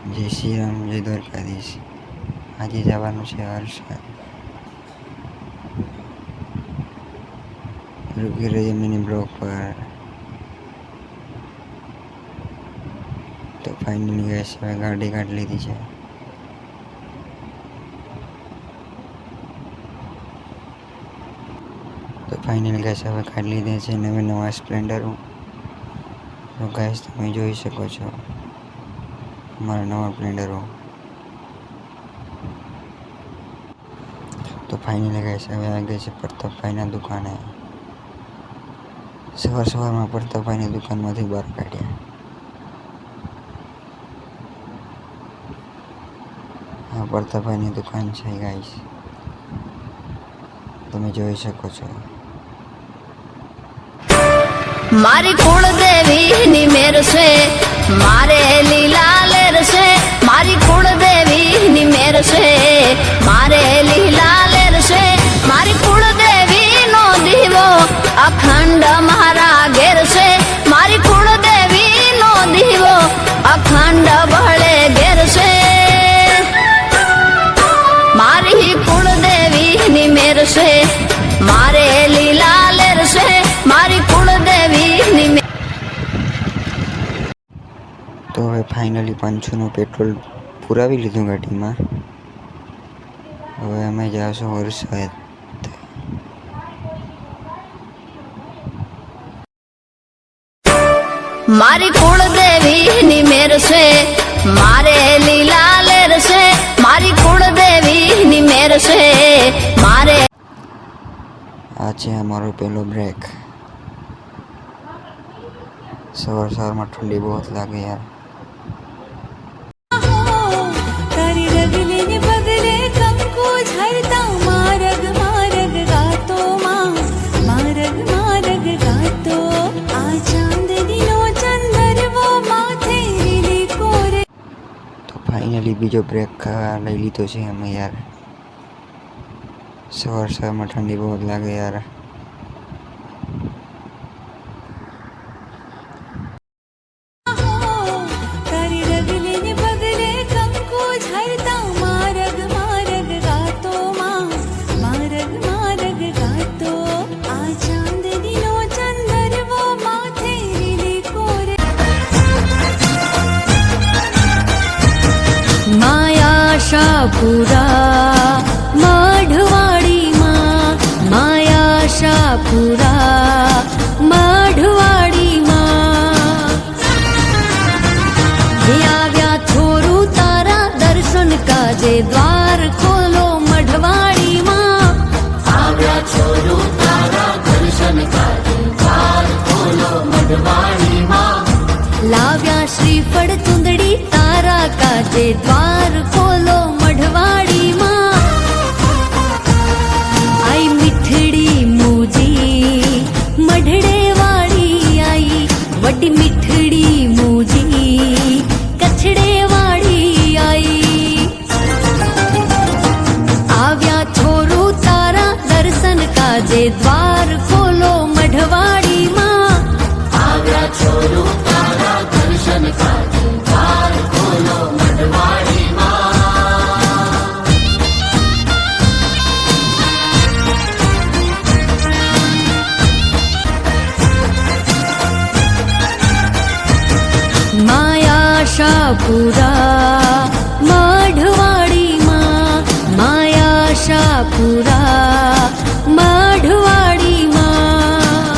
जय श्री राम, जय द्वारकाधीश। आज जवानुं छे हर्षद। रुकी रही मिनी ब्लॉक पर। तो फाइनली गैस હવે ગાડી કાઢી લીધી છે। તો ફાઇનલી ગેસ હવે કાઢી લીધા છે નવા સ્પ્લેન્ડરો। તો ગેસ તમે જોઈ શકો છો અમારા નવા સ્પ્લેન્ડરો। તો ફાઇનલી ગેસ હવે આ ગઈ છે પ્રતાપભાઈના દુકાને। સવારમાં પ્રતાપભાઈની દુકાનમાંથી બહાર કાઢ્યા। આ પ્રતાપભાઈની દુકાન છે ગાઈસ, તમે જોઈ શકો છો। मारी कुलदेवी नी मेर से मारे लीला लेर से, मारी कुलदेवी नी मेर से मारे लीला लेर से, मारी कुलदेवी नो दीवो अखंड मारा घेर से, मारी कुलदेवी नो दीवो अखंड बड़े घेर से, मारी कुलदेवी नी मेर से मारे लीला लेर से, मारी कुलदेवी नी। तो હવે ફાઇનલી 500નું પેટ્રોલ પુરાવી લીધું ગાડીમાં। હવે અમે જાશું વરસાદ। मारी कुलदेवी नी मेर से मारे लीला लेर से, मारी कुलदेवी नी मेर से मारे। આ છે અમારો પહેલો બ્રેક। સવારમાં ઠંડી બહુ લાગે યાર। तारी रगले ने बगले कंकु झरता मारग मारग गातो माँ मारग मारग गातो आ चांद दिनो चंदर वो माथे रीली कोरे। તો ફાઇનલી બીજો બ્રેક લઈ લીધો છે અમે યાર। સવારમાં ઠંડી બહુ લાગે યાર। तारी रगले ने बगले कंकु झरता मारग मारग गातो माँ मारग मारग गातो आ चांद दिनो चंदर वो माथे रीली कोरे। माया शापुरा मढ़वाड़ी माँ, माया शापुरा मढ़वाड़ी माँ, हे आव्या छोरू तारा दर्शन काजे द्वार खोलो मढ़वाड़ी माँ, आव्या छोरू तारा दर्शन काजे द्वार खोलो मढ़वाड़ी माँ, लाव्या श्रीफળ चुंदड़ी तारा काजे द्वार खोलो मढ़वाड़ी माँ, आई मिठड़ी मूजी मढ़ड़े वाड़ी आई, वड्डी मिठड़ी मूजी कछड़े वाड़ी आई, आव्या छोरू तारा दर्शन काजे द्वार खोलो मढ़वाड़ी माँ, आव्या छोरू तारा दर्शन काजे द्वार खोलो मढ़वाड़ी माँ। माया शापुरा मढ़वाड़ी माँ, माया शापुरा मढ़वाड़ी माँ,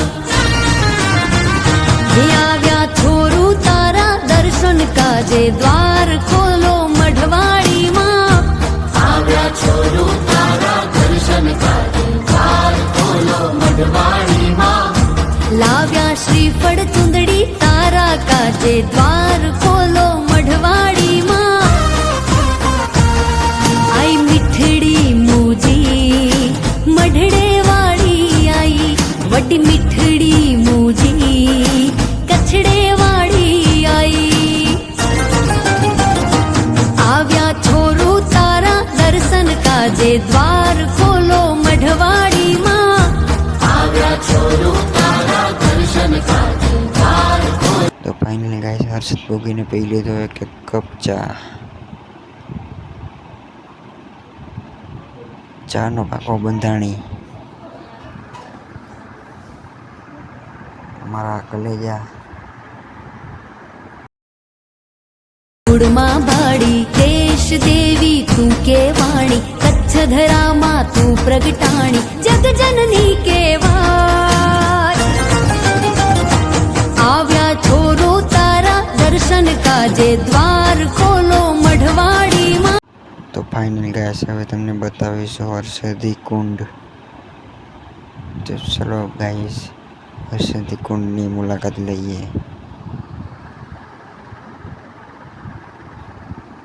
हे आव्या छोरू तारा दर्शन काजे द्वार खोलो मढ़वाड़ी माँ, आव्या छोरू तारा दर्शन काजे द्वार खोलो मढ़वाड़ी माँ, लाव्या श्रीफળ चुंदड़ी तारा काजे द्वार खोलो मढ़वाड़ी माँ, आई मिठड़ी मूजी मढ़ड़े वाड़ी आई, वड्डी मिठड़ी मूजी कछड़े वाड़ी आई, आव्या छोरू तारा दर्शन काजे द्वार खोलो मढ़वाड़ी माँ, आव्या छोरू तारा दर्शन काजे द्वार खोलो। તો ફાઇનલી ગાઈસ હર્ષદ ભોગીને પી લીધો એક કપ ચા। ચાનો પાકો બંધાણી મારા કલેજા કુળમાં બાળી દેશ દેવી તું કેવાણી કચ્છ ધરામાં તું પ્રગટાણી જગજનની કેવાય આવ્યા છોરો તારા દર્શન કાજે દ્વાર ખોલો મઢવાડીમાં. તો ફાઇનલ ગાઈસ હવે તમને બતાવીશું હર્ષદી કુંડ. તો ચલો ગાઈસ હર્ષદી કુંડની મુલાકાત લઈએ.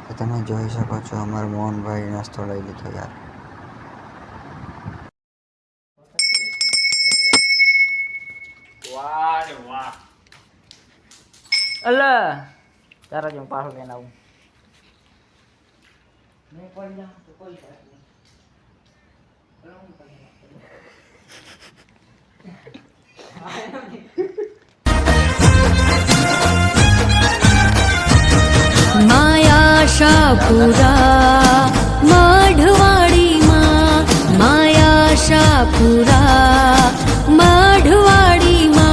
તો તમે જોઈ શકો છો અમારા મોહનભાઈ નાસ્તો લઈ લીધો યાર. વાહ રે વાહ. અલા તારા જેમ પાછો બેન આવું મેં પડી જાઉં તો કોઈ થાય નહીં. માયાશાપુરા મઢવાડીમાં માયાશાપુરા મઢવાડીમાં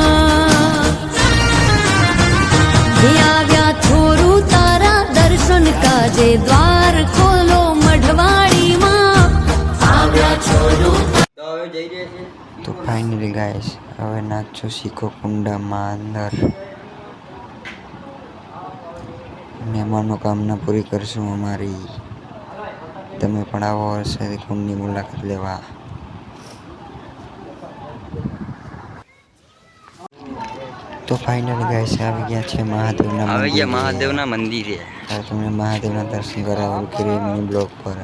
જે આવ્યા છોરું તારા દર્શન કાજે દ્વાર ખોલો મઢવાડીમાં આવ્યા છોરું. તો ફાઇનલી ગાઈસ હવે નાખશું શીખો કુંડામાં અંદર ને મનોકામના પૂરી કરશું અમારી. તમે પણ આવો હર્ષદી કુંડની મુલાકાત લેવા. તો ફાઇનલી ગાઈસ આવી ગયા છે મહાદેવના મંદિરે. હવે તમને મહાદેવના દર્શન કરાવું કે મિની બ્લોગ પર.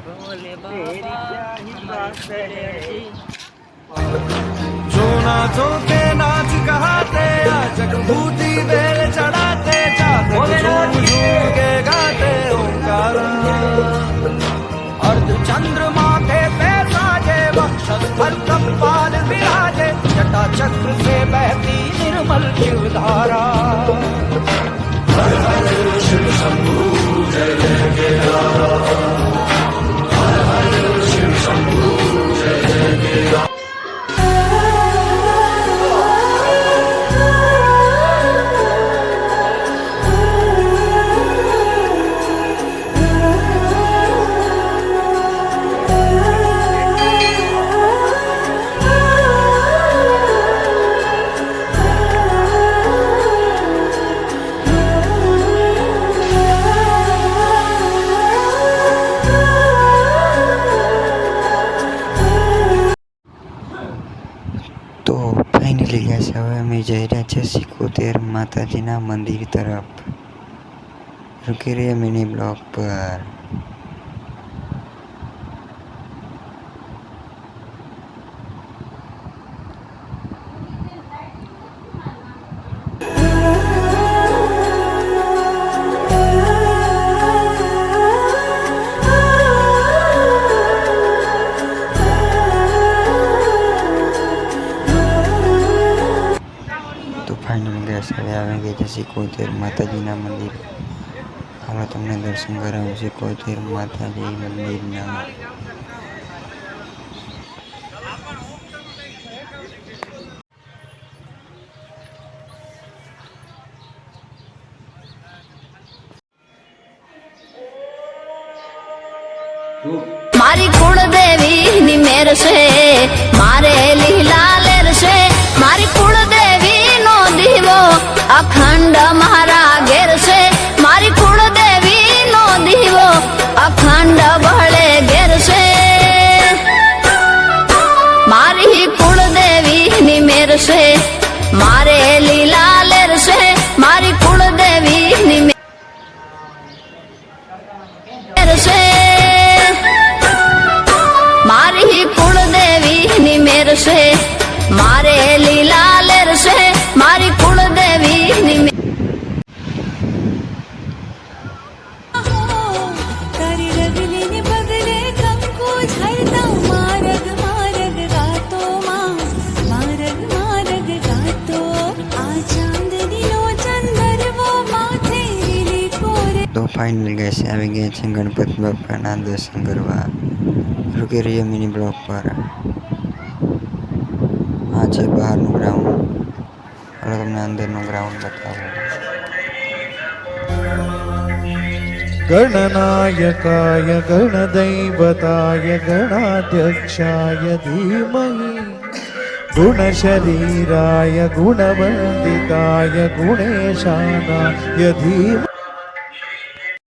जो नाचो के नाच कहाते जगभूति बेल चढ़ाते जाते झूम झूम के गाते ओंकार अर्ध चंद्रमा के पैसाजे वक्षस्थल कपाल विराजे जटा चक्र से बहती निर्मल शिव धारा. हर हर शिव शंभू जय जय केदार. हर हर शिव शंभू जय जय केदार. તો ફાઇનલી ગાઈસ હવે અમે જઈ રહ્યા છીએ સિકોતેર માતાજીના મંદિર તરફ. રૂકી રહ્યા મિની બ્લોક પર. ફાઇનલ ગેસ હવે આવી ગયા છે સિકોતેર માતાજીના મંદિર. હાલો તમને દર્શન કરાવું સિકોતેર માતાજી મંદિરના. મારી કુળદેવી ની મેર છે મારે લીલા લેર છે મારી કુળદેવી નો દીવો અખંડ મારા ઘેર છે મારી કુળદેવી નો દીવો અખંડ બળે ઘેર છે મારી કુળદેવી ની મેર છે મારે લીલા લેર છે મારી કુળદેવી ની મેર છે મારી કુળદેવી ની મેર છે મારે લીલા લેર છે મારી કુળદેવી ની તો ફાઇનલ ગેસ આવી ગયા છે ગણપતિ બાપાના દર્શન કરવા. રૂકી રહીએ મિની બ્લોક પર. આ છે બહારનું ગ્રાઉન્ડ. હવે તમને અંદરનું ગ્રાઉન્ડ બતાવું. गणनायकाय गणदैवताय गणाध्यक्षाय धीमहि गुणशरीराय गुणवन्दिताय गुणेशानाय धीमहि